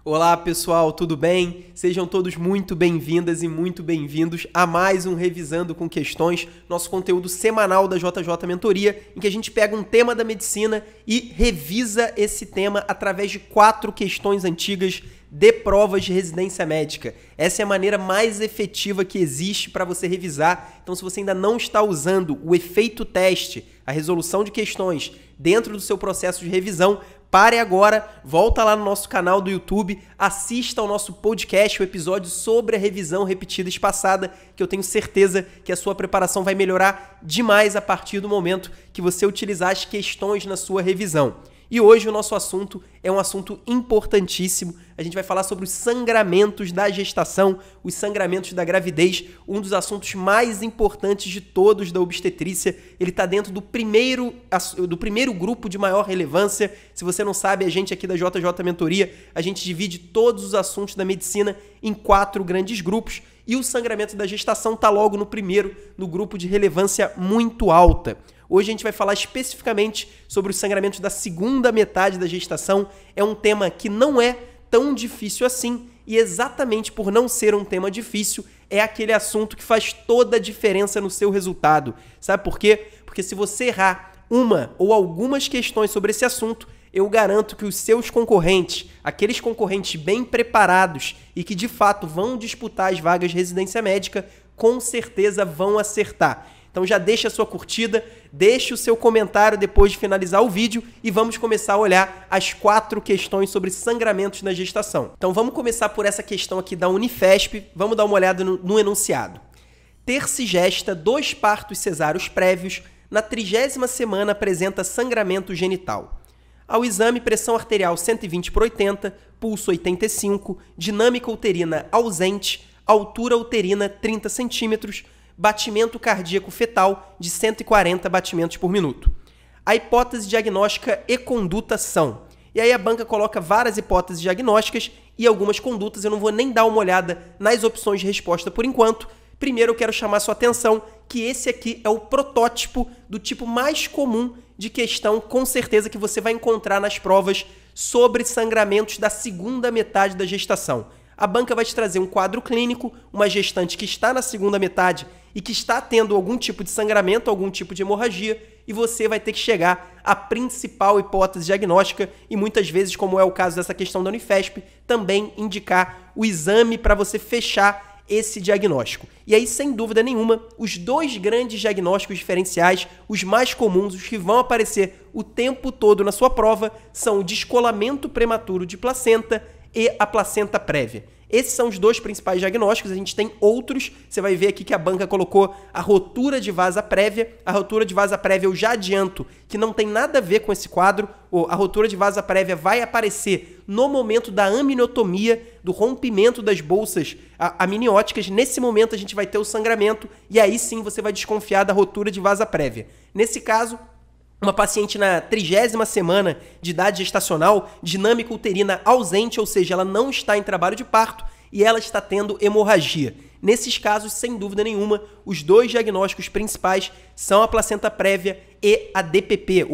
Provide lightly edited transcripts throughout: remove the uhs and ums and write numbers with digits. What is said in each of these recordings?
Olá pessoal, tudo bem? Sejam todos muito bem-vindas e muito bem-vindos a mais um Revisando com Questões, nosso conteúdo semanal da JJ Mentoria, em que a gente pega um tema da medicina e revisa esse tema através de 4 questões antigas de provas de residência médica. Essa é a maneira mais efetiva que existe para você revisar. Então, se você ainda não está usando o efeito teste, a resolução de questões dentro do seu processo de revisão, pare agora, volta lá no nosso canal do YouTube, assista ao nosso podcast, o episódio sobre a revisão repetida e espaçada, que eu tenho certeza que a sua preparação vai melhorar demais a partir do momento que você utilizar as questões na sua revisão. E hoje o nosso assunto é um assunto importantíssimo. A gente vai falar sobre os sangramentos da gestação, os sangramentos da gravidez, um dos assuntos mais importantes de todos da obstetrícia. Ele está dentro do primeiro grupo de maior relevância. Se você não sabe, a gente aqui da JJ Mentoria, a gente divide todos os assuntos da medicina em 4 grandes grupos e o sangramento da gestação está logo no primeiro, no grupo de relevância muito alta. Hoje a gente vai falar especificamente sobre os sangramentos da segunda metade da gestação. É um tema que não é tão difícil assim e exatamente por não ser um tema difícil, é aquele assunto que faz toda a diferença no seu resultado. Sabe por quê? Porque se você errar uma ou algumas questões sobre esse assunto, eu garanto que os seus concorrentes, aqueles concorrentes bem preparados e que de fato vão disputar as vagas de residência médica, com certeza vão acertar. Então já deixa a sua curtida, deixe o seu comentário depois de finalizar o vídeo e vamos começar a olhar as 4 questões sobre sangramentos na gestação. Então vamos começar por essa questão aqui da Unifesp, vamos dar uma olhada no enunciado. Ter-se gesta 2 partos cesáreos prévios, na 30ª semana apresenta sangramento genital. Ao exame, pressão arterial 120/80, pulso 85, dinâmica uterina ausente, altura uterina 30 centímetros, batimento cardíaco fetal de 140 batimentos por minuto. A hipótese diagnóstica e conduta são... E aí a banca coloca várias hipóteses diagnósticas e algumas condutas. Eu não vou nem dar uma olhada nas opções de resposta por enquanto. Primeiro eu quero chamar sua atenção que esse aqui é o protótipo do tipo mais comum de questão, com certeza, que você vai encontrar nas provas sobre sangramentos da segunda metade da gestação. A banca vai te trazer um quadro clínico, uma gestante que está na segunda metade e que está tendo algum tipo de sangramento, algum tipo de hemorragia, e você vai ter que chegar à principal hipótese diagnóstica e muitas vezes, como é o caso dessa questão da Unifesp, também indicar o exame para você fechar esse diagnóstico. E aí, sem dúvida nenhuma, os 2 grandes diagnósticos diferenciais, os mais comuns, os que vão aparecer o tempo todo na sua prova, são o descolamento prematuro de placenta e a placenta prévia. Esses são os 2 principais diagnósticos, a gente tem outros, você vai ver aqui que a banca colocou a rotura de vasa prévia. A rotura de vasa prévia eu já adianto que não tem nada a ver com esse quadro, a rotura de vasa prévia vai aparecer no momento da amniotomia, do rompimento das bolsas amnióticas. Nesse momento a gente vai ter o sangramento e aí sim você vai desconfiar da rotura de vasa prévia. Nesse caso, uma paciente na 30ª semana de idade gestacional, dinâmica uterina ausente, ou seja, ela não está em trabalho de parto e ela está tendo hemorragia. Nesses casos, sem dúvida nenhuma, os 2 diagnósticos principais são a placenta prévia e a DPP,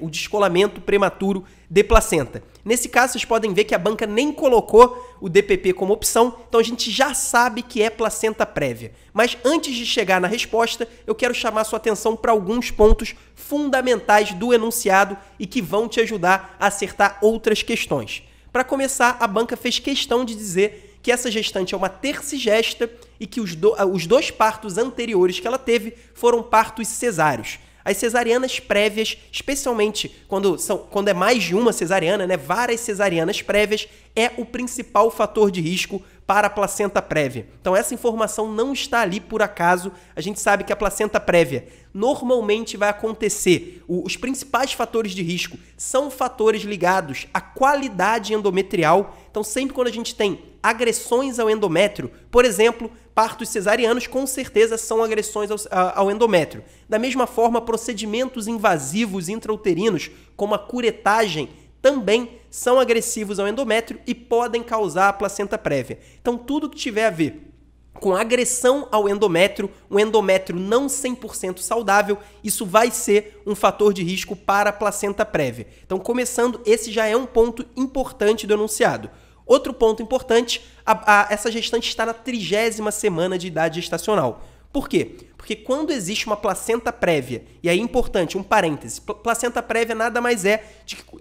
o descolamento prematuro de placenta. Nesse caso, vocês podem ver que a banca nem colocou o DPP como opção, então a gente já sabe que é placenta prévia. Mas antes de chegar na resposta, eu quero chamar sua atenção para alguns pontos fundamentais do enunciado e que vão te ajudar a acertar outras questões. Para começar, a banca fez questão de dizer que essa gestante é uma tercigesta e que os 2 partos anteriores que ela teve foram partos cesáreos. As cesarianas prévias, especialmente quando é mais de uma cesariana, várias cesarianas prévias, é o principal fator de risco para a placenta prévia. Então essa informação não está ali por acaso. A gente sabe que a placenta prévia normalmente vai acontecer. Os principais fatores de risco são fatores ligados à qualidade endometrial. Então sempre quando a gente tem agressões ao endométrio, por exemplo, partos cesarianos com certeza são agressões ao endométrio. Da mesma forma, procedimentos invasivos intrauterinos, como a curetagem, também são agressivos ao endométrio e podem causar a placenta prévia. Então, tudo que tiver a ver com agressão ao endométrio, um endométrio não 100% saudável, isso vai ser um fator de risco para a placenta prévia. Então, começando, esse já é um ponto importante do enunciado. Outro ponto importante, essa gestante está na 30ª semana de idade gestacional. Por quê? Porque quando existe uma placenta prévia, e aí é importante, um parêntese, placenta prévia nada mais é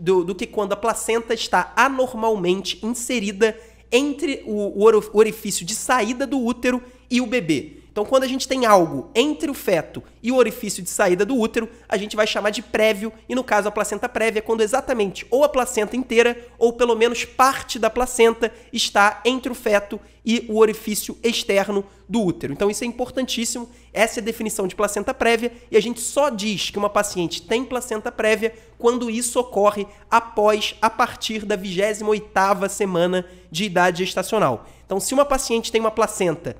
do que quando a placenta está anormalmente inserida entre o orifício de saída do útero e o bebê. Então, quando a gente tem algo entre o feto e o orifício de saída do útero, a gente vai chamar de prévio, e no caso a placenta prévia é quando exatamente ou a placenta inteira ou pelo menos parte da placenta está entre o feto e o orifício externo do útero. Então isso é importantíssimo, essa é a definição de placenta prévia, e a gente só diz que uma paciente tem placenta prévia quando isso ocorre a partir da 28ª semana de idade gestacional. Então, se uma paciente tem uma placenta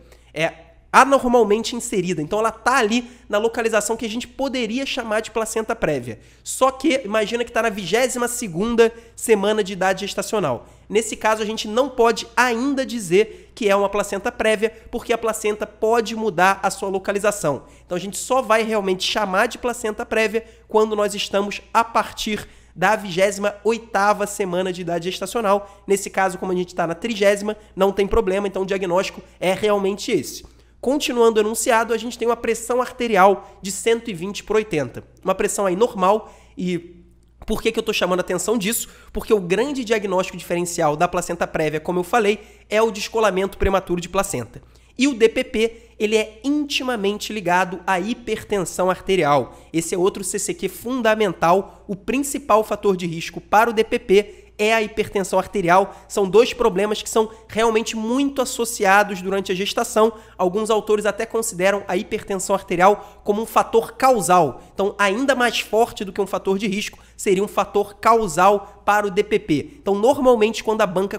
anormalmente inserida, então ela está ali na localização que a gente poderia chamar de placenta prévia. Só que, imagina que está na 22ª semana de idade gestacional. Nesse caso, a gente não pode ainda dizer que é uma placenta prévia, porque a placenta pode mudar a sua localização. Então, a gente só vai realmente chamar de placenta prévia quando nós estamos a partir da 28ª semana de idade gestacional. Nesse caso, como a gente está na 30ª, não tem problema, então o diagnóstico é realmente esse. Continuando o enunciado, a gente tem uma pressão arterial de 120/80. Uma pressão aí normal. E por que eu estou chamando a atenção disso? Porque o grande diagnóstico diferencial da placenta prévia, como eu falei, é o descolamento prematuro de placenta. E o DPP, ele é intimamente ligado à hipertensão arterial. Esse é outro CCQ fundamental. O principal fator de risco para o DPP é a hipertensão arterial. São dois problemas que são realmente muito associados durante a gestação. Alguns autores até consideram a hipertensão arterial como um fator causal. Então, ainda mais forte do que um fator de risco, seria um fator causal para o DPP. Então, normalmente, quando a banca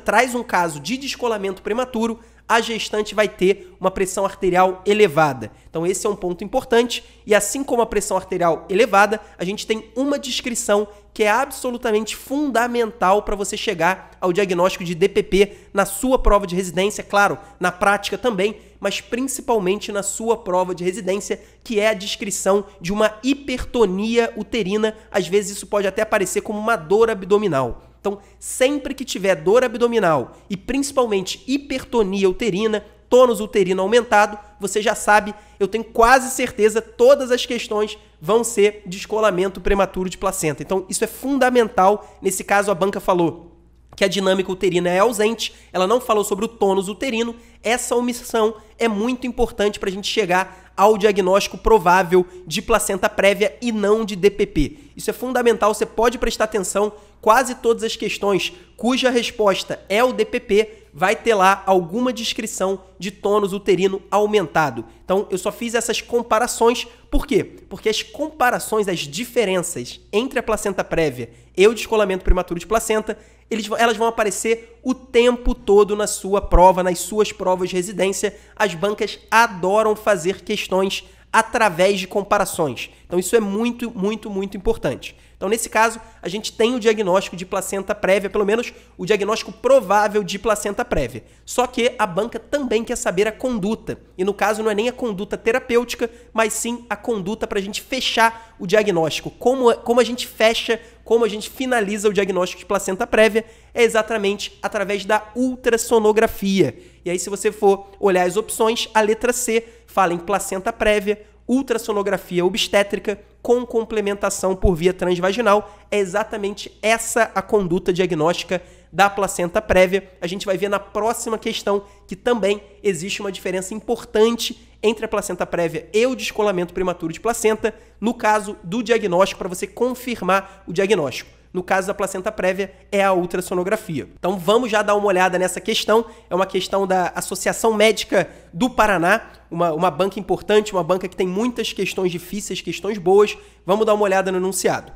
traz um caso de descolamento prematuro, a gestante vai ter uma pressão arterial elevada. Então, esse é um ponto importante. E assim como a pressão arterial elevada, a gente tem uma descrição que é absolutamente fundamental para você chegar ao diagnóstico de DPP na sua prova de residência, claro, na prática também, mas principalmente na sua prova de residência, que é a descrição de uma hipertonia uterina. Às vezes isso pode até aparecer como uma dor abdominal. Então, sempre que tiver dor abdominal e principalmente hipertonia uterina, tônus uterino aumentado, você já sabe, eu tenho quase certeza, todas as questões vão ser descolamento prematuro de placenta. Então, isso é fundamental. Nesse caso, a banca falou que a dinâmica uterina é ausente, ela não falou sobre o tônus uterino. Essa omissão é muito importante para a gente chegar ao diagnóstico provável de placenta prévia e não de DPP. Isso é fundamental, você pode prestar atenção. Quase todas as questões cuja resposta é o DPP vai ter lá alguma descrição de tônus uterino aumentado. Então, eu só fiz essas comparações. Por quê? Porque as comparações, as diferenças entre a placenta prévia e o descolamento prematuro de placenta, elas vão aparecer o tempo todo na sua prova, nas suas provas de residência. As bancas adoram fazer questões através de comparações. Então, isso é muito, muito, muito importante. Então, nesse caso, a gente tem o diagnóstico de placenta prévia, pelo menos o diagnóstico provável de placenta prévia. Só que a banca também quer saber a conduta. E no caso, não é nem a conduta terapêutica, mas sim a conduta para a gente fechar o diagnóstico. Como a gente fecha, como a gente finaliza o diagnóstico de placenta prévia, é exatamente através da ultrassonografia. E aí, se você for olhar as opções, a letra C fala em placenta prévia, ultrassonografia obstétrica com complementação por via transvaginal. É exatamente essa a conduta diagnóstica da placenta prévia. A gente vai ver na próxima questão que também existe uma diferença importante entre a placenta prévia e o descolamento prematuro de placenta, no caso do diagnóstico, para você confirmar o diagnóstico. No caso da placenta prévia, é a ultrassonografia. Então, vamos já dar uma olhada nessa questão. É uma questão da Associação Médica do Paraná, uma banca importante, uma banca que tem muitas questões difíceis, questões boas. Vamos dar uma olhada no enunciado.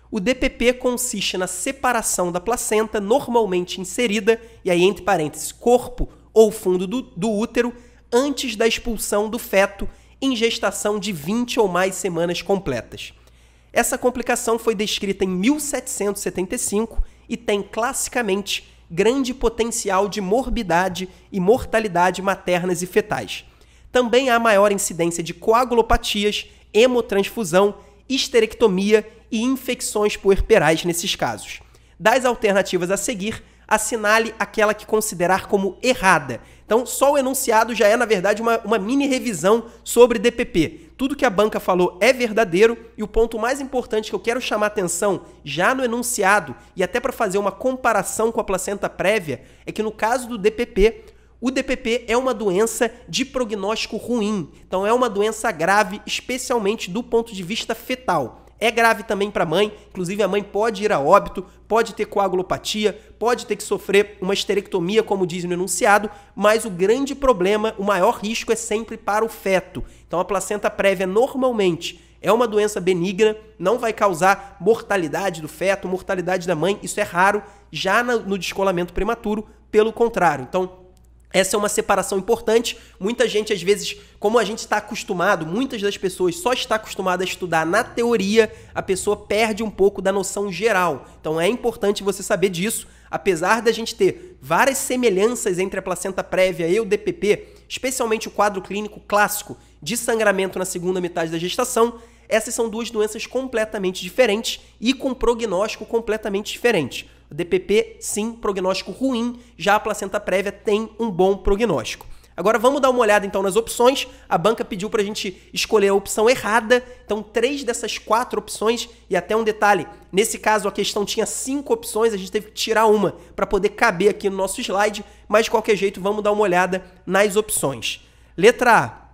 O DPP consiste na separação da placenta normalmente inserida, e aí entre parênteses, corpo ou fundo do útero, antes da expulsão do feto em gestação de 20 ou mais semanas completas. Essa complicação foi descrita em 1775 e tem classicamente grande potencial de morbidade e mortalidade maternas e fetais. Também há maior incidência de coagulopatias, hemotransfusão, histerectomia e infecções puerperais nesses casos. Das alternativas a seguir, assinale aquela que considerar como errada. Então, só o enunciado já é, na verdade, uma mini revisão sobre DPP. Tudo que a banca falou é verdadeiro e o ponto mais importante que eu quero chamar a atenção já no enunciado e até para fazer uma comparação com a placenta prévia é que no caso do DPP, o DPP é uma doença de prognóstico ruim. Então, é uma doença grave, especialmente do ponto de vista fetal. É grave também para a mãe, inclusive a mãe pode ir a óbito, pode ter coagulopatia, pode ter que sofrer uma esterectomia, como diz no enunciado, mas o grande problema, o maior risco é sempre para o feto. Então a placenta prévia normalmente é uma doença benigna, não vai causar mortalidade do feto, mortalidade da mãe, isso é raro, já no descolamento prematuro, pelo contrário. Então, essa é uma separação importante. Muita gente, às vezes, como a gente está acostumado, muitas das pessoas só está acostumada a estudar na teoria, a pessoa perde um pouco da noção geral. Então é importante você saber disso. Apesar da gente ter várias semelhanças entre a placenta prévia e o DPP, especialmente o quadro clínico clássico de sangramento na segunda metade da gestação, essas são duas doenças completamente diferentes e com prognóstico completamente diferente. O DPP, sim, prognóstico ruim, já a placenta prévia tem um bom prognóstico. Agora vamos dar uma olhada então nas opções. A banca pediu para a gente escolher a opção errada, então 3 dessas 4 opções, e até um detalhe, nesse caso a questão tinha 5 opções, a gente teve que tirar uma para poder caber aqui no nosso slide, mas de qualquer jeito vamos dar uma olhada nas opções. Letra A.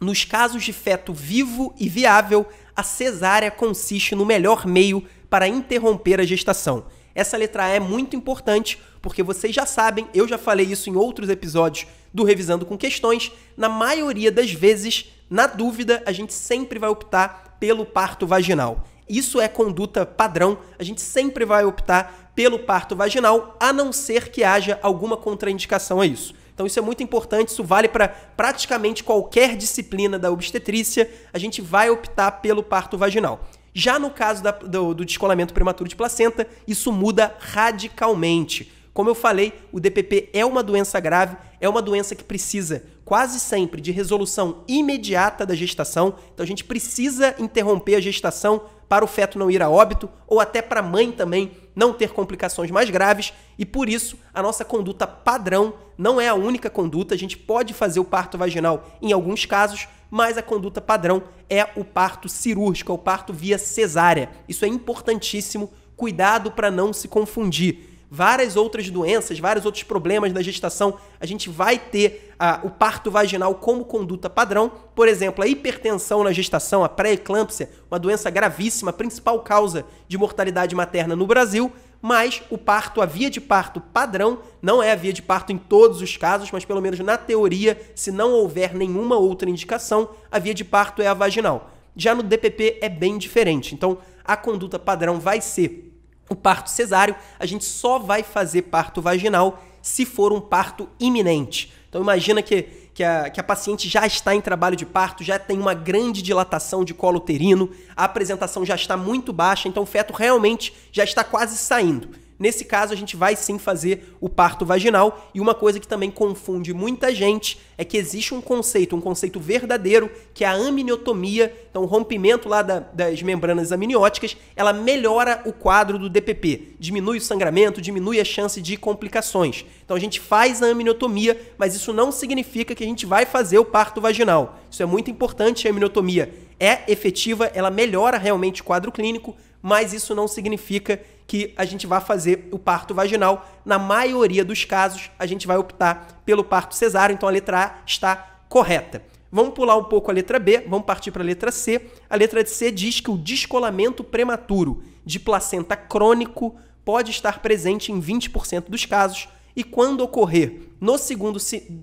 Nos casos de feto vivo e viável, a cesárea consiste no melhor meio para interromper a gestação. Essa letra A é muito importante, porque vocês já sabem, eu já falei isso em outros episódios do Revisando com Questões, na maioria das vezes, na dúvida, a gente sempre vai optar pelo parto vaginal. Isso é conduta padrão, a gente sempre vai optar pelo parto vaginal, a não ser que haja alguma contraindicação a isso. Então isso é muito importante, isso vale para praticamente qualquer disciplina da obstetrícia, a gente vai optar pelo parto vaginal. Já no caso do descolamento prematuro de placenta, isso muda radicalmente. Como eu falei, o DPP é uma doença grave, é uma doença que precisa quase sempre de resolução imediata da gestação, então a gente precisa interromper a gestação para o feto não ir a óbito ou até para a mãe também não ter complicações mais graves e por isso a nossa conduta padrão não é a única conduta, a gente pode fazer o parto vaginal em alguns casos, mas a conduta padrão é o parto cirúrgico, é o parto via cesárea. Isso é importantíssimo, cuidado para não se confundir. Várias outras doenças, vários outros problemas na gestação, a gente vai ter o parto vaginal como conduta padrão. Por exemplo, a hipertensão na gestação, a pré-eclâmpsia, uma doença gravíssima, a principal causa de mortalidade materna no Brasil, mas o parto, a via de parto padrão, não é a via de parto em todos os casos, mas pelo menos na teoria, se não houver nenhuma outra indicação, a via de parto é a vaginal. Já no DPP é bem diferente, então a conduta padrão vai ser o parto cesáreo, a gente só vai fazer parto vaginal se for um parto iminente. Então imagina que a paciente já está em trabalho de parto, já tem uma grande dilatação de colo uterino, a apresentação já está muito baixa, então o feto realmente já está quase saindo. Nesse caso, a gente vai sim fazer o parto vaginal e uma coisa que também confunde muita gente é que existe um conceito verdadeiro, que é a amniotomia, então o rompimento lá das membranas amnióticas, ela melhora o quadro do DPP, diminui o sangramento, diminui a chance de complicações. Então a gente faz a amniotomia, mas isso não significa que a gente vai fazer o parto vaginal. Isso é muito importante, a amniotomia é efetiva, ela melhora realmente o quadro clínico, mas isso não significa que a gente vai fazer o parto vaginal. Na maioria dos casos, a gente vai optar pelo parto cesáreo, então a letra A está correta. Vamos pular um pouco a letra B, vamos partir para a letra C. A letra C diz que o descolamento prematuro de placenta crônico pode estar presente em 20% dos casos e quando ocorrer no segundo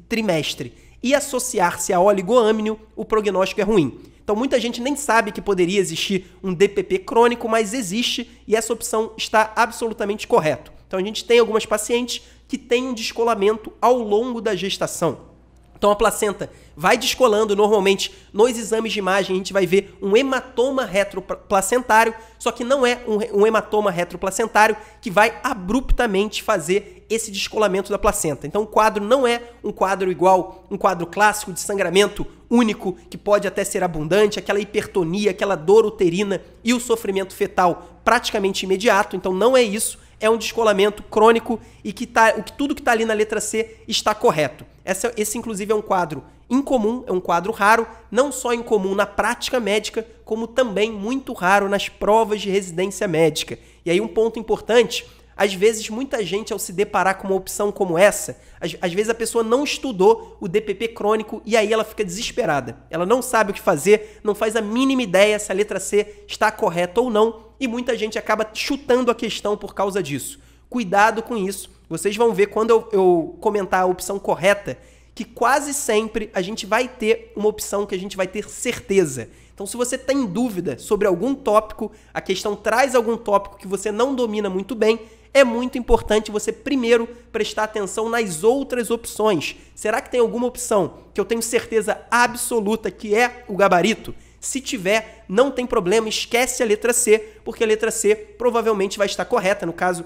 trimestre e associar-se a oligoâmnio, o prognóstico é ruim. Então, muita gente nem sabe que poderia existir um DPP crônico, mas existe e essa opção está absolutamente correta. Então, a gente tem algumas pacientes que têm um descolamento ao longo da gestação. Então, a placenta vai descolando, normalmente nos exames de imagem a gente vai ver um hematoma retroplacentário, só que não é um hematoma retroplacentário que vai abruptamente fazer esse descolamento da placenta. Então o quadro não é um quadro igual, um quadro clássico de sangramento único, que pode até ser abundante, aquela hipertonia, aquela dor uterina e o sofrimento fetal praticamente imediato, então não é isso. é um descolamento crônico e que tudo que está ali na letra C está correto. Esse, inclusive, é um quadro incomum, é um quadro raro, não só incomum na prática médica, como também muito raro nas provas de residência médica. E aí um ponto importante, às vezes muita gente ao se deparar com uma opção como essa, às vezes a pessoa não estudou o DPP crônico e aí ela fica desesperada. Ela não sabe o que fazer, não faz a mínima ideia se a letra C está correta ou não e muita gente acaba chutando a questão por causa disso. Cuidado com isso. Vocês vão ver quando eu comentar a opção correta que quase sempre a gente vai ter uma opção que a gente vai ter certeza. Então, se você tem dúvida sobre algum tópico, a questão traz algum tópico que você não domina muito bem, é muito importante você primeiro prestar atenção nas outras opções. Será que tem alguma opção que eu tenho certeza absoluta que é o gabarito? Se tiver, não tem problema, esquece a letra C, porque a letra C provavelmente vai estar correta. No caso,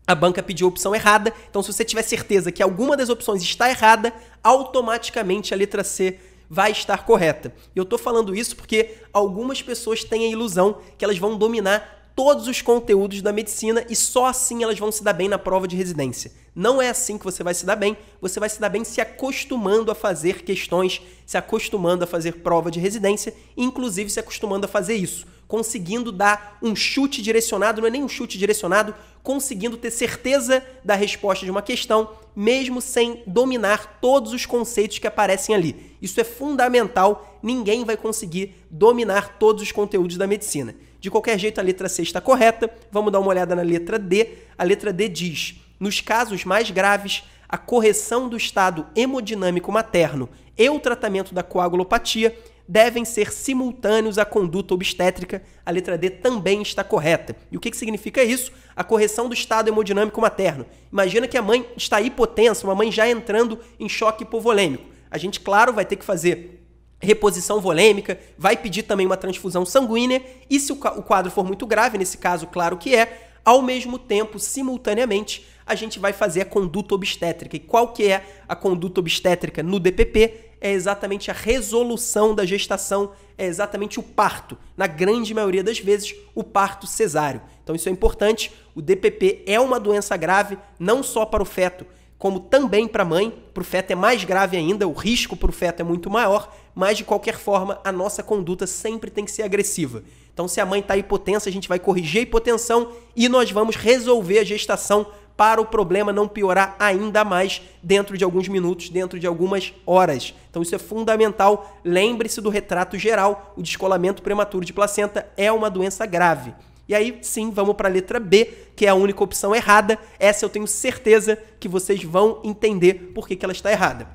a banca pediu a opção errada, então se você tiver certeza que alguma das opções está errada, automaticamente a letra C vai estar correta. E eu estou falando isso porque algumas pessoas têm a ilusão que elas vão dominar todos os conteúdos da medicina e só assim elas vão se dar bem na prova de residência. Não é assim que você vai se dar bem, você vai se dar bem se acostumando a fazer questões, se acostumando a fazer prova de residência e inclusive se acostumando a fazer isso, conseguindo dar um chute direcionado, não é nem um chute direcionado, conseguindo ter certeza da resposta de uma questão, mesmo sem dominar todos os conceitos que aparecem ali. Isso é fundamental, ninguém vai conseguir dominar todos os conteúdos da medicina. De qualquer jeito, a letra C está correta. Vamos dar uma olhada na letra D. A letra D diz: nos casos mais graves, a correção do estado hemodinâmico materno e o tratamento da coagulopatia devem ser simultâneos à conduta obstétrica. A letra D também está correta. E o que significa isso? A correção do estado hemodinâmico materno. Imagina que a mãe está hipotensa, uma mãe já entrando em choque hipovolêmico. A gente, claro, vai ter que fazer reposição volêmica, vai pedir também uma transfusão sanguínea e se o quadro for muito grave, nesse caso, claro que é, ao mesmo tempo, simultaneamente, a gente vai fazer a conduta obstétrica. E qual que é a conduta obstétrica no DPP? É exatamente a resolução da gestação, é exatamente o parto. Na grande maioria das vezes, o parto cesáreo. Então isso é importante, o DPP é uma doença grave, não só para o feto, como também para a mãe. Para o feto é mais grave ainda, o risco para o feto é muito maior, mas de qualquer forma a nossa conduta sempre tem que ser agressiva. Então se a mãe está hipotensa, a gente vai corrigir a hipotensão e nós vamos resolver a gestação para o problema não piorar ainda mais dentro de alguns minutos, dentro de algumas horas. Então isso é fundamental, lembre-se do retrato geral, o descolamento prematuro de placenta é uma doença grave. E aí, sim, vamos para a letra B, que é a única opção errada. Essa eu tenho certeza que vocês vão entender por que ela está errada.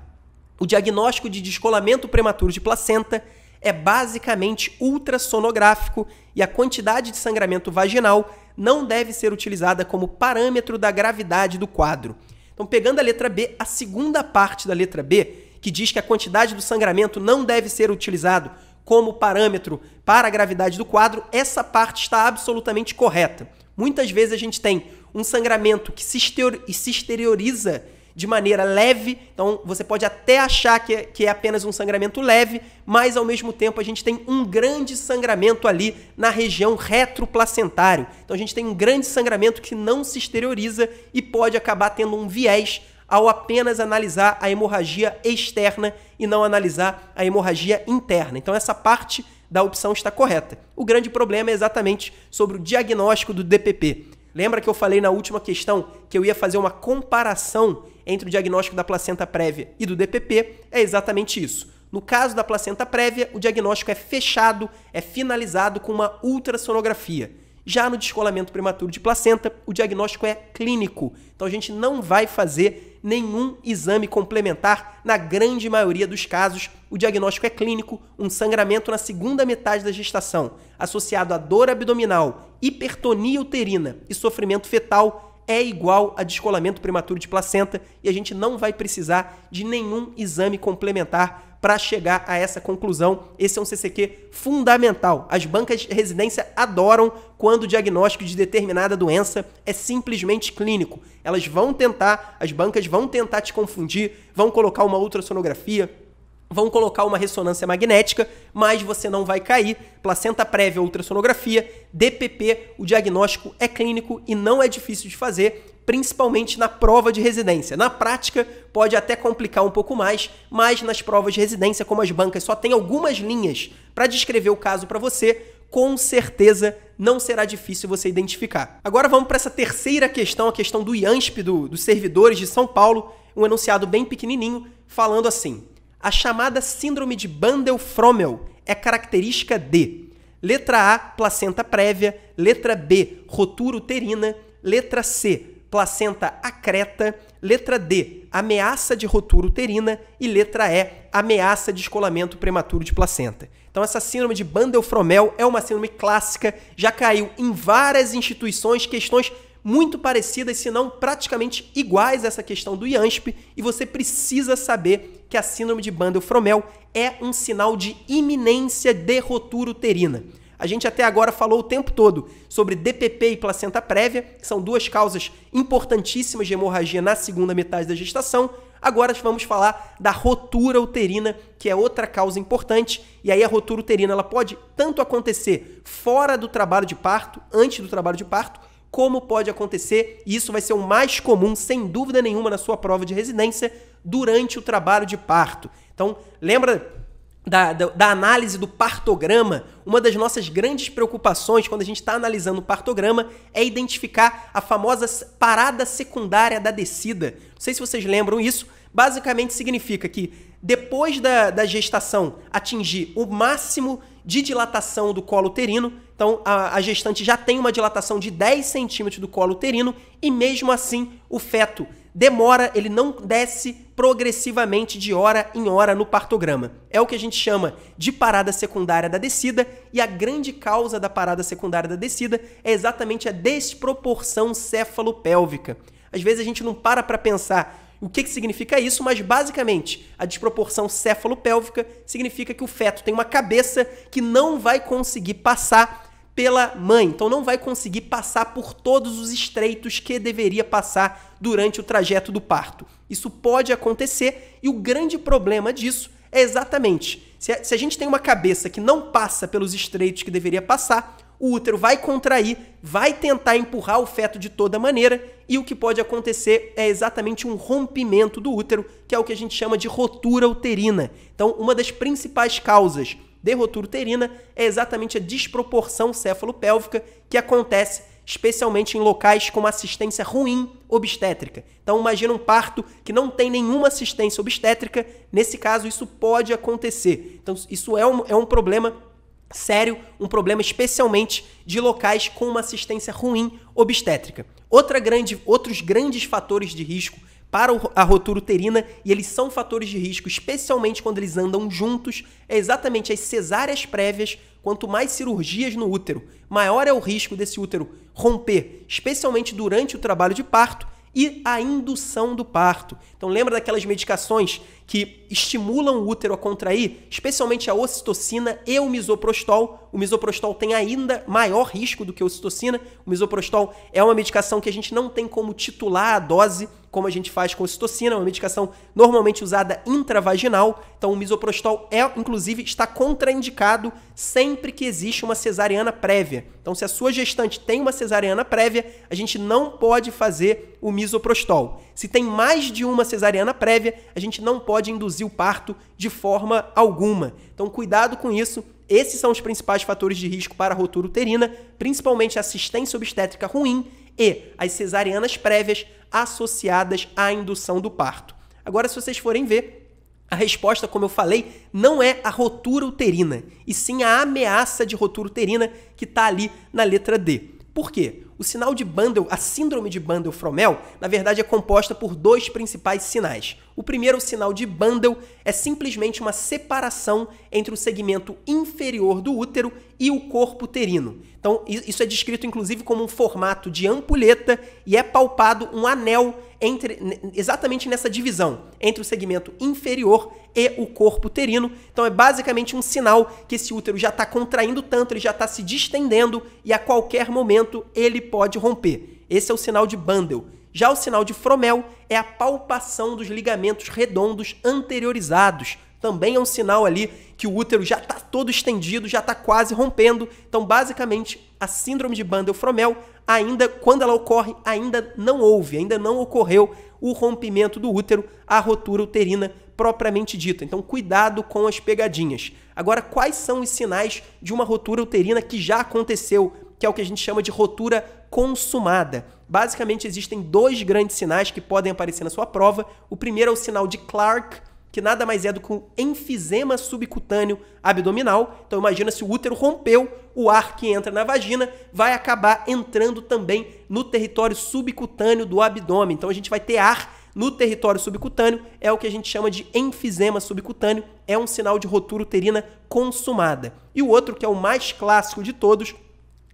O diagnóstico de descolamento prematuro de placenta é basicamente ultrassonográfico e a quantidade de sangramento vaginal não deve ser utilizada como parâmetro da gravidade do quadro. Então, pegando a letra B, a segunda parte da letra B, que diz que a quantidade do sangramento não deve ser utilizado como parâmetro para a gravidade do quadro, essa parte está absolutamente correta. Muitas vezes a gente tem um sangramento que se exterioriza de maneira leve, então você pode até achar que é apenas um sangramento leve, mas ao mesmo tempo a gente tem um grande sangramento ali na região retroplacentário. Então a gente tem um grande sangramento que não se exterioriza e pode acabar tendo um viés ao apenas analisar a hemorragia externa e não analisar a hemorragia interna. Então essa parte da opção está correta. O grande problema é exatamente sobre o diagnóstico do DPP. Lembra que eu falei na última questão que eu ia fazer uma comparação entre o diagnóstico da placenta prévia e do DPP? É exatamente isso. No caso da placenta prévia, o diagnóstico é fechado, é finalizado com uma ultrassonografia. Já no descolamento prematuro de placenta, o diagnóstico é clínico. Então a gente não vai fazer nenhum exame complementar. Na grande maioria dos casos, o diagnóstico é clínico, um sangramento na segunda metade da gestação, associado a dor abdominal, hipertonia uterina e sofrimento fetal, é igual a descolamento prematuro de placenta e a gente não vai precisar de nenhum exame complementar para chegar a essa conclusão. Esse é um CCQ fundamental. As bancas de residência adoram quando o diagnóstico de determinada doença é simplesmente clínico. As bancas vão tentar te confundir, vão colocar uma ultrassonografia, vão colocar uma ressonância magnética, mas você não vai cair. Placenta prévia, ultrassonografia, DPP, o diagnóstico é clínico e não é difícil de fazer, principalmente na prova de residência. Na prática, pode até complicar um pouco mais, mas nas provas de residência, como as bancas só tem algumas linhas para descrever o caso para você, com certeza não será difícil você identificar. Agora vamos para essa terceira questão, a questão do IANSP, dos servidores de São Paulo, um enunciado bem pequenininho, falando assim: a chamada síndrome de Bandel-Frommel é característica de: letra A, placenta prévia, letra B, rotura uterina, letra C, placenta acreta, letra D, ameaça de rotura uterina e letra E, ameaça de descolamento prematuro de placenta. Então essa síndrome de Bandel-Frommel é uma síndrome clássica, já caiu em várias instituições, questões muito parecidas, se não praticamente iguais a essa questão do IANSP, e você precisa saber que a síndrome de Bandel-Frommel é um sinal de iminência de rotura uterina. A gente até agora falou o tempo todo sobre DPP e placenta prévia, que são duas causas importantíssimas de hemorragia na segunda metade da gestação. Agora vamos falar da rotura uterina, que é outra causa importante. E aí a rotura uterina ela pode tanto acontecer fora do trabalho de parto, antes do trabalho de parto, como pode acontecer, e isso vai ser o mais comum, sem dúvida nenhuma, na sua prova de residência, durante o trabalho de parto. Então, lembra da análise do partograma? Uma das nossas grandes preocupações quando a gente está analisando o partograma é identificar a famosa parada secundária da descida. Não sei se vocês lembram isso. Basicamente significa que depois da gestação atingir o máximo de dilatação do colo uterino, então a gestante já tem uma dilatação de 10 centímetros do colo uterino e mesmo assim o feto demora, ele não desce progressivamente de hora em hora no partograma. É o que a gente chama de parada secundária da descida, e a grande causa da parada secundária da descida é exatamente a desproporção cefalopélvica. Às vezes a gente não para pensar o que significa isso, mas basicamente a desproporção cefalopélvica significa que o feto tem uma cabeça que não vai conseguir passar pela mãe, então não vai conseguir passar por todos os estreitos que deveria passar durante o trajeto do parto. Isso pode acontecer, e o grande problema disso é exatamente, se a gente tem uma cabeça que não passa pelos estreitos que deveria passar, o útero vai contrair, vai tentar empurrar o feto de toda maneira, e o que pode acontecer é exatamente um rompimento do útero, que é o que a gente chama de rotura uterina. Então, uma das principais causas de rotura uterina é exatamente a desproporção cefalopélvica, que acontece especialmente em locais com assistência ruim obstétrica. Então, imagina um parto que não tem nenhuma assistência obstétrica. Nesse caso, isso pode acontecer. Então, isso é um problema sério, um problema especialmente de locais com uma assistência ruim obstétrica. Outros grandes fatores de risco para a rotura uterina, e eles são fatores de risco, especialmente quando eles andam juntos, é exatamente as cesáreas prévias. Quanto mais cirurgias no útero, maior é o risco desse útero romper, especialmente durante o trabalho de parto, e a indução do parto. Então lembra daquelas medicações que estimulam o útero a contrair, especialmente a ocitocina e o misoprostol. O misoprostol tem ainda maior risco do que a ocitocina. O misoprostol é uma medicação que a gente não tem como titular a dose, como a gente faz com a ocitocina, é uma medicação normalmente usada intravaginal. Então o misoprostol inclusive está contraindicado sempre que existe uma cesariana prévia. Então se a sua gestante tem uma cesariana prévia, a gente não pode fazer o misoprostol. Se tem mais de uma cesariana prévia, a gente não pode induzir o parto de forma alguma. Então cuidado com isso. Esses são os principais fatores de risco para a rotura uterina, principalmente a assistência obstétrica ruim e as cesarianas prévias associadas à indução do parto. Agora, se vocês forem ver, a resposta, como eu falei, não é a rotura uterina, e sim a ameaça de rotura uterina que está ali na letra D. Por quê? O sinal de Bandel, a síndrome de Bandel-Frommel, na verdade é composta por dois principais sinais. O primeiro, o sinal de Bandel, é simplesmente uma separação entre o segmento inferior do útero e o corpo uterino. Então, isso é descrito inclusive como um formato de ampulheta, e é palpado um anel exatamente nessa divisão entre o segmento inferior e o corpo uterino. Então é basicamente um sinal que esse útero já está contraindo tanto, ele já está se distendendo, e a qualquer momento ele pode romper. Esse é o sinal de Bandel. Já o sinal de Frommel é a palpação dos ligamentos redondos anteriorizados também é um sinal ali que o útero já está todo estendido, já está quase rompendo. Então, basicamente, a síndrome de Bandel-Fromel, ainda quando ela ocorre, ainda não ocorreu o rompimento do útero, a rotura uterina propriamente dita. Então, cuidado com as pegadinhas. Agora, quais são os sinais de uma rotura uterina que já aconteceu, que é o que a gente chama de rotura consumada? Basicamente, existem dois grandes sinais que podem aparecer na sua prova. O primeiro é o sinal de Clark, que nada mais é do que um enfisema subcutâneo abdominal. Então, imagina se o útero rompeu, o ar que entra na vagina vai acabar entrando também no território subcutâneo do abdômen. Então, a gente vai ter ar no território subcutâneo, é o que a gente chama de enfisema subcutâneo, é um sinal de rotura uterina consumada. E o outro, que é o mais clássico de todos,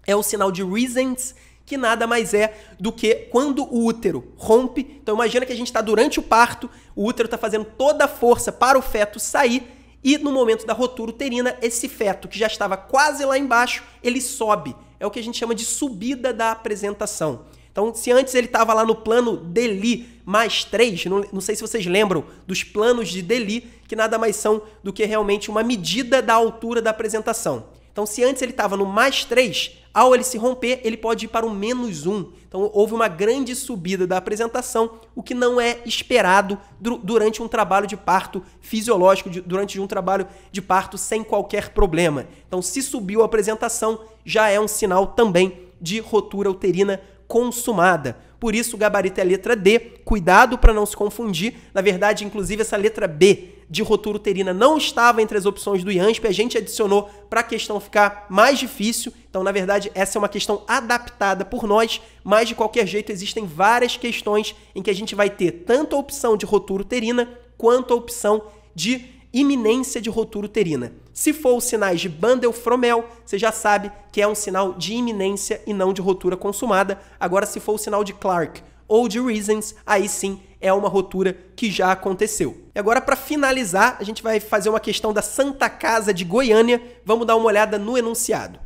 é o sinal de Reesens, que nada mais é do que quando o útero rompe. Então imagina que a gente está durante o parto, o útero está fazendo toda a força para o feto sair e no momento da rotura uterina, esse feto que já estava quase lá embaixo, ele sobe. É o que a gente chama de subida da apresentação. Então, se antes ele estava lá no plano Deli mais 3, não sei se vocês lembram dos planos de Deli, que nada mais são do que realmente uma medida da altura da apresentação. Então, se antes ele estava no mais 3, ao ele se romper, ele pode ir para o menos 1. Então, houve uma grande subida da apresentação, o que não é esperado durante um trabalho de parto fisiológico, durante um trabalho de parto sem qualquer problema. Então, se subiu a apresentação, já é um sinal também de rotura uterina consumada. Por isso, o gabarito é a letra D. Cuidado para não se confundir. Na verdade, inclusive, essa letra B de rotura uterina não estava entre as opções do IANSP. A gente adicionou para a questão ficar mais difícil. Então, na verdade, essa é uma questão adaptada por nós, mas, de qualquer jeito, existem várias questões em que a gente vai ter tanto a opção de rotura uterina quanto a opção de iminência de rotura uterina. Se for os sinais de Bandel-Fromel, você já sabe que é um sinal de iminência e não de rotura consumada. Agora, se for o sinal de Clark ou de Reesens, aí sim é uma rotura que já aconteceu. E agora, para finalizar, a gente vai fazer uma questão da Santa Casa de Goiânia. Vamos dar uma olhada no enunciado.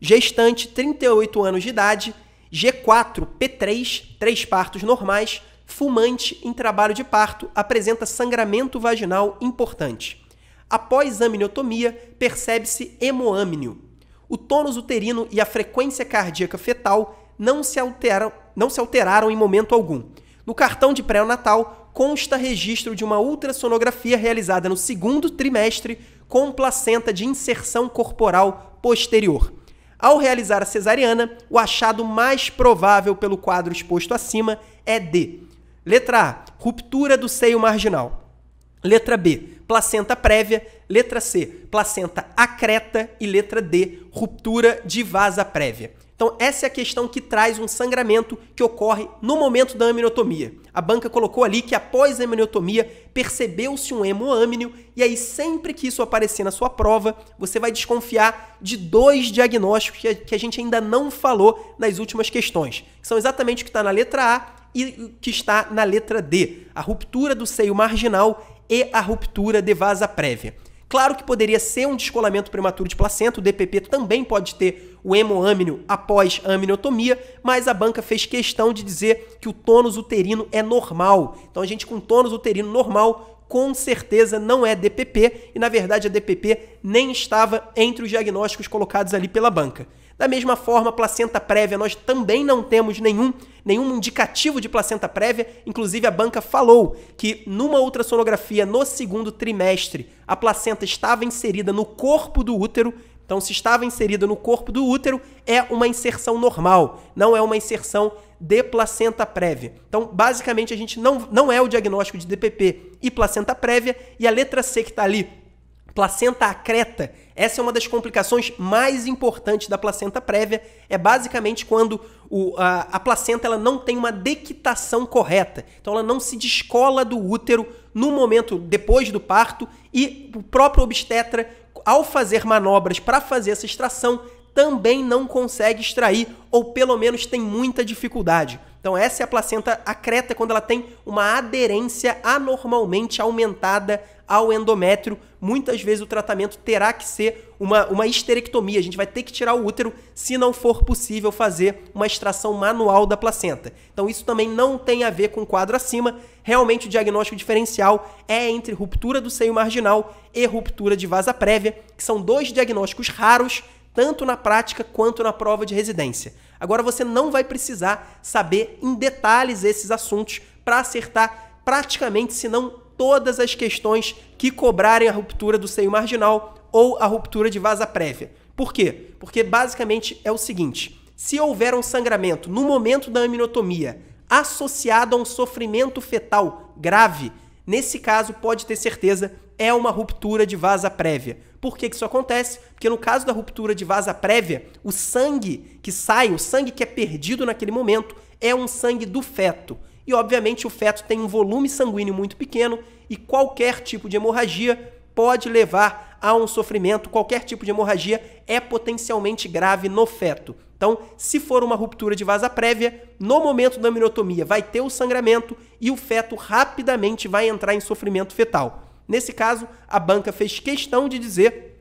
Gestante, 38 anos de idade, G4, P3, 3 partos normais, fumante em trabalho de parto, apresenta sangramento vaginal importante. Após amniotomia, percebe-se hemoâmnio. O tônus uterino e a frequência cardíaca fetal não se alteraram em momento algum. No cartão de pré-natal, consta registro de uma ultrassonografia realizada no 2º trimestre com placenta de inserção corporal posterior. Ao realizar a cesariana, o achado mais provável pelo quadro exposto acima é D. Letra A, ruptura do seio marginal. Letra B, placenta prévia. Letra C, placenta acreta. E letra D, ruptura de vasa prévia. Então, essa é a questão que traz um sangramento que ocorre no momento da amniotomia. A banca colocou ali que após a amniotomia percebeu-se um hemoâmnio e aí sempre que isso aparecer na sua prova, você vai desconfiar de 2 diagnósticos que a gente ainda não falou nas últimas questões, que são exatamente o que está na letra A e o que está na letra D, a ruptura do seio marginal e a ruptura de vasa prévia. Claro que poderia ser um descolamento prematuro de placenta, o DPP também pode ter o hemoâmnio após a amniotomia, mas a banca fez questão de dizer que o tônus uterino é normal. Então a gente com tônus uterino normal, com certeza não é DPP, e na verdade a DPP nem estava entre os diagnósticos colocados ali pela banca. Da mesma forma, placenta prévia, nós também não temos nenhum indicativo de placenta prévia. Inclusive, a banca falou que numa ultrassonografia no 2º trimestre, a placenta estava inserida no corpo do útero. Então, se estava inserida no corpo do útero, é uma inserção normal, não é uma inserção de placenta prévia. Então, basicamente, a gente não é o diagnóstico de DPP e placenta prévia. E a letra C que está ali, placenta acreta, essa é uma das complicações mais importantes da placenta prévia, é basicamente quando a placenta ela não tem uma dequitação correta, então ela não se descola do útero no momento depois do parto e o próprio obstetra, ao fazer manobras para fazer essa extração, também não consegue extrair ou pelo menos tem muita dificuldade. Então essa é a placenta acreta quando ela tem uma aderência anormalmente aumentada ao endométrio. Muitas vezes o tratamento terá que ser uma histerectomia. A gente vai ter que tirar o útero se não for possível fazer uma extração manual da placenta. Então isso também não tem a ver com o quadro acima. Realmente o diagnóstico diferencial é entre ruptura do seio marginal e ruptura de vasa prévia, que são dois diagnósticos raros, tanto na prática quanto na prova de residência. Agora você não vai precisar saber em detalhes esses assuntos para acertar praticamente, se não todas as questões que cobrarem a ruptura do seio marginal ou a ruptura de vasa prévia. Por quê? Porque basicamente é o seguinte: se houver um sangramento no momento da aminotomia associado a um sofrimento fetal grave, nesse caso pode ter certeza é uma ruptura de vasa prévia. Por que isso acontece? Porque no caso da ruptura de vasa prévia, o sangue que sai, o sangue que é perdido naquele momento, é um sangue do feto. E, obviamente, o feto tem um volume sanguíneo muito pequeno e qualquer tipo de hemorragia pode levar a um sofrimento, qualquer tipo de hemorragia é potencialmente grave no feto. Então, se for uma ruptura de vasa prévia, no momento da aminotomia vai ter o sangramento e o feto rapidamente vai entrar em sofrimento fetal. Nesse caso, a banca fez questão de dizer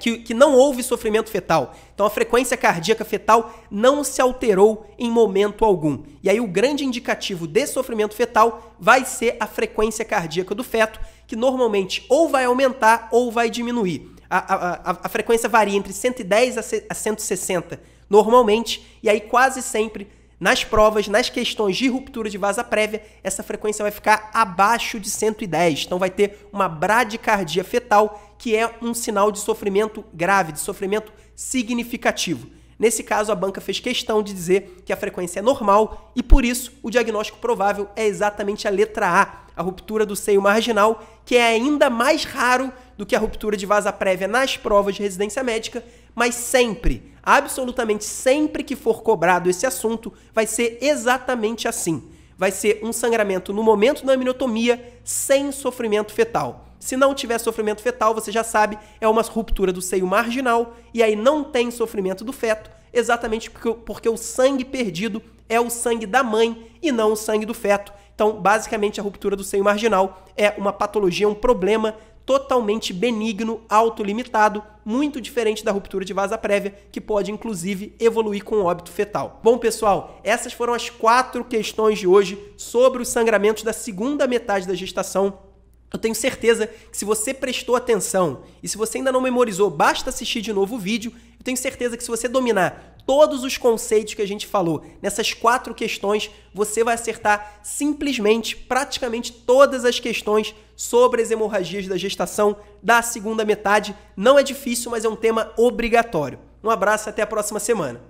que não houve sofrimento fetal. Então, a frequência cardíaca fetal não se alterou em momento algum. E aí, o grande indicativo de sofrimento fetal vai ser a frequência cardíaca do feto, que normalmente ou vai aumentar ou vai diminuir. A frequência varia entre 110 a 160 normalmente, e aí quase sempre nas provas, nas questões de ruptura de vasa prévia, essa frequência vai ficar abaixo de 110. Então vai ter uma bradicardia fetal, que é um sinal de sofrimento grave, de sofrimento significativo. Nesse caso, a banca fez questão de dizer que a frequência é normal e, por isso, o diagnóstico provável é exatamente a letra A ruptura do seio marginal, que é ainda mais raro do que a ruptura de vasa prévia nas provas de residência médica, mas sempre, absolutamente sempre que for cobrado esse assunto, vai ser exatamente assim. Vai ser um sangramento no momento da aminotomia sem sofrimento fetal. Se não tiver sofrimento fetal, você já sabe, é uma ruptura do seio marginal e aí não tem sofrimento do feto, exatamente porque o sangue perdido é o sangue da mãe e não o sangue do feto. Então, basicamente, a ruptura do seio marginal é uma patologia, um problema totalmente benigno, autolimitado, muito diferente da ruptura de vasa prévia, que pode, inclusive, evoluir com óbito fetal. Bom, pessoal, essas foram as 4 questões de hoje sobre os sangramentos da segunda metade da gestação. Eu tenho certeza que se você prestou atenção e se você ainda não memorizou, basta assistir de novo o vídeo. Eu tenho certeza que se você dominar todos os conceitos que a gente falou nessas 4 questões, você vai acertar simplesmente praticamente todas as questões sobre as hemorragias da gestação da segunda metade. Não é difícil, mas é um tema obrigatório. Um abraço e até a próxima semana.